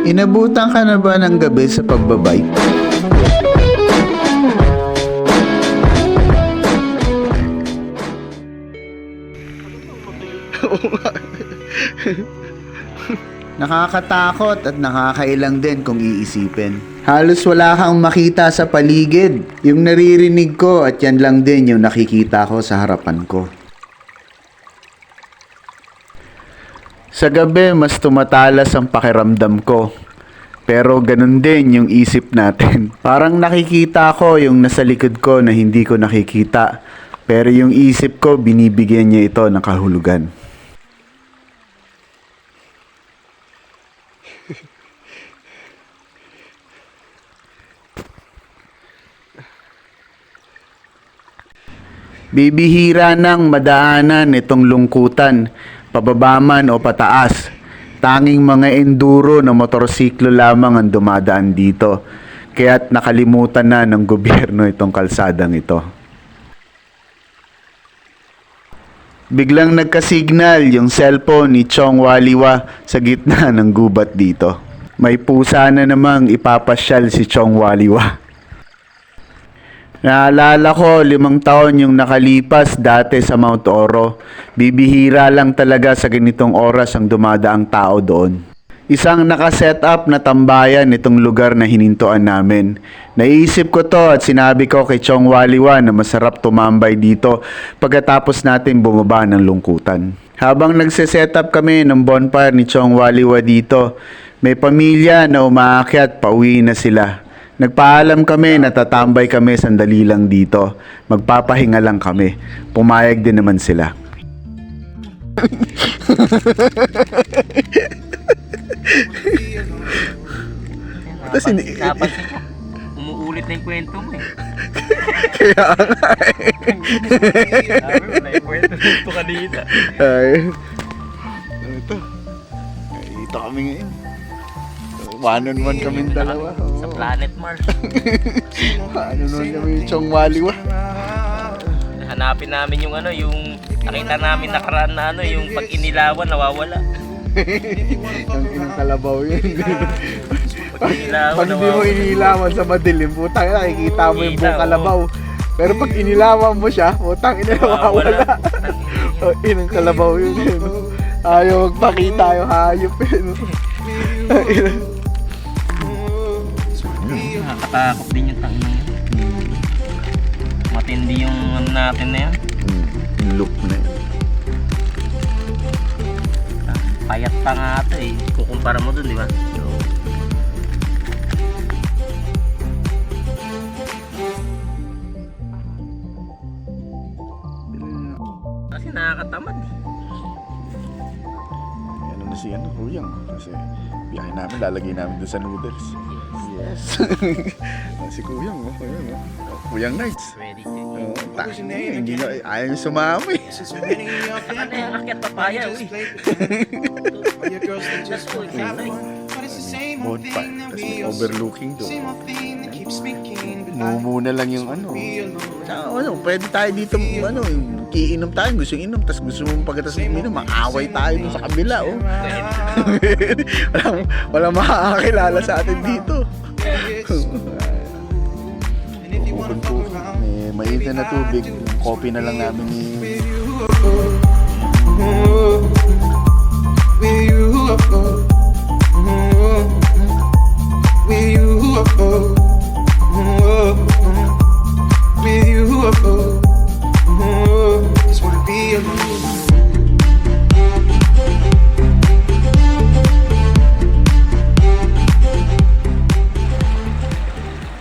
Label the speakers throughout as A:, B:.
A: Inabutan ka na ba ng gabi sa pagbabike? Nakakatakot at nakakailang din kung iisipin. Halos wala kang makita sa paligid. Yung naririnig ko at yan lang din yung nakikita ko sa harapan ko. Sa gabi, mas tumatalas ang pakiramdam ko. Pero ganun din yung isip natin. Parang nakikita ko yung nasa likod ko na hindi ko nakikita. Pero yung isip ko, binibigyan niya ito ng kahulugan. Bibihira nang madaanan itong lungkutan, pababa man o pataas. Tanging mga enduro na motorsiklo lamang ang dumadaan dito. Kaya't nakalimutan na ng gobyerno itong kalsadang ito. Biglang nagkasignal yung cellphone ni Chong Waliwa sa gitna ng gubat dito. May pusa na namang ipapasyal si Chong Waliwa. Naalala ko 5 taon yung nakalipas dati sa Mount Oro. Bibihira lang talaga sa ganitong oras ang dumadaang tao doon. Isang nakaset up na tambayan itong lugar na hinintuan namin. Naisip ko to at sinabi ko kay Chong Waliwa na masarap tumambay dito pagkatapos natin bumaba ng lungkutan. Habang nagse-set up kami ng bonfire ni Chong Waliwa dito, may pamilya na umaakyat, pauwi na sila. Nagpaalam kami na tatambay kami sandali lang dito. Magpapahinga lang kami. Pumayag din naman sila. Tapos hindi...
B: Napansin ko, umuulit na yung kwento mo eh.
A: Kaya nga eh.
B: Sabi mo na yung kwento dito kanina.
A: Ay. Ano ito? Ay, ito kami ngayon. One-on-one kaming dalawa.
B: Sa Planet Mars.
A: One-on-one kami yung Chong Waliwa.
B: Hanapin namin yung ano, yung nakita namin nakaraan na ano, yung pag inilawan nawawala.
A: Yung inang kalabaw yun.
B: Pag inilawan
A: Pag hindi mo inilawan sa madilim, putang ina, nakikita mo yung buong kalabaw. Pero pag inilawan mo siya, putang ina, nawawala. Inang kalabaw yun. Ayaw magpakita yung hayop yun.
B: Nakakatakot din yung tangin yun. Matindi yung ano natin na yan.
A: Yung look na yun.
B: Payat pa nga ito eh. Kukumpara mo dun, di ba? So, kasi nakakatamad eh.
A: Ano na si ano, Kuyang. Kasi biyahe namin, lalagay namin doon sa noodles. Yes. Si Kuyang, oh. Ayan, oh. Kuyang Nights.
B: Ready to
A: Oh, hindi na, ayaw niya sumama eh.
B: Saka na yung akyat papaya, uy.
A: Bonfire, tapos may overlooking doon. Mumuna lang yung ano. Tsaka ano, pwede tayo dito, ano, iinom tayo, gusto yung inom, tapos gusto mong pagkatas ng inom, maaway tayo dun sa kabila, oh. walang makakakilala sa atin dito. May mainit na tubig, coffee na lang namin ni...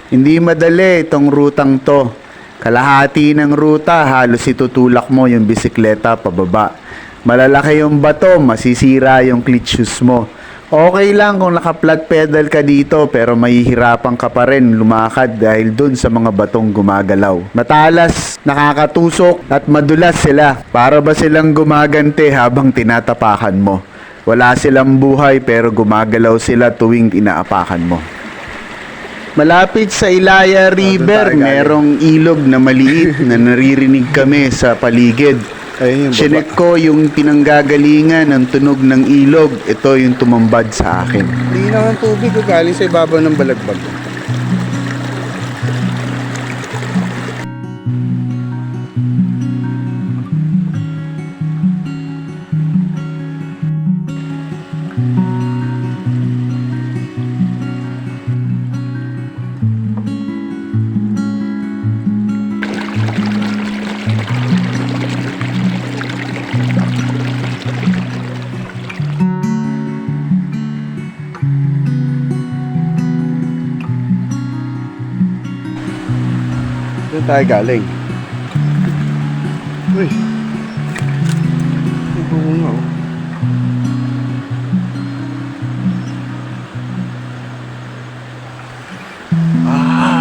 A: Hindi madali itong rutang to. Kalahati ng ruta, halos itutulak mo yung bisikleta pababa. Malalaki yung bato, masisira yung clutch shoes mo. Okay lang kung naka-flat pedal ka dito pero mahihirapan ka pa rin lumakad dahil dun sa mga batong gumagalaw. Matalas, nakakatusok at madulas sila. Para ba silang gumagante habang tinatapakan mo? Wala silang buhay pero gumagalaw sila tuwing inaapakan mo. Malapit sa Ilaya River, merong ilog na maliit na naririnig kami sa paligid.
C: Ayun yung baba.
A: Chinek ko yung pinanggagalingan ng tunog ng ilog. Ito yung tumambad sa akin.
C: Linaw ang tubig ko galing sa ibabaw ng balagbag. Doon tayo galing. Uy. May bunga oh.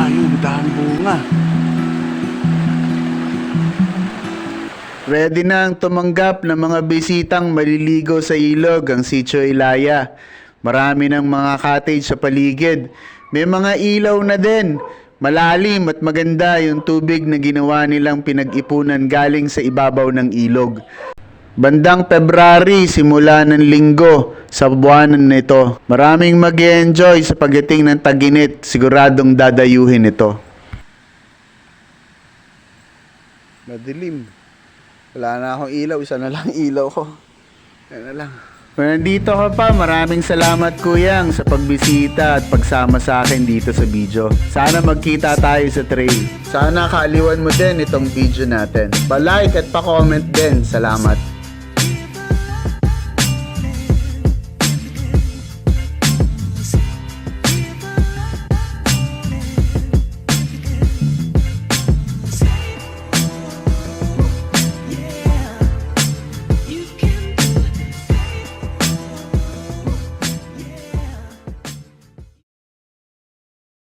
C: Yung daan bunga.
A: Ready na ang tumanggap ng mga bisitang maliligo sa ilog ang Sitio Ilaya. Marami ng mga cottage sa paligid. May mga ilaw na din. Malalim at maganda yung tubig na ginawa nilang pinag-ipunan galing sa ibabaw ng ilog. Bandang February, simula ng linggo sa buwanan nito. Maraming mag-enjoy sa pagdating ng tag-init. Siguradong dadayuhin ito.
C: Madilim. Wala na akong ilaw. Isa na lang ilaw ko. Yan na lang.
A: Kung nandito ka pa, maraming salamat kuyang sa pagbisita at pagsama sa akin dito sa video. Sana magkita tayo sa trail. Sana kaaliwan mo din itong video natin. Pa-like at pa-comment din. Salamat.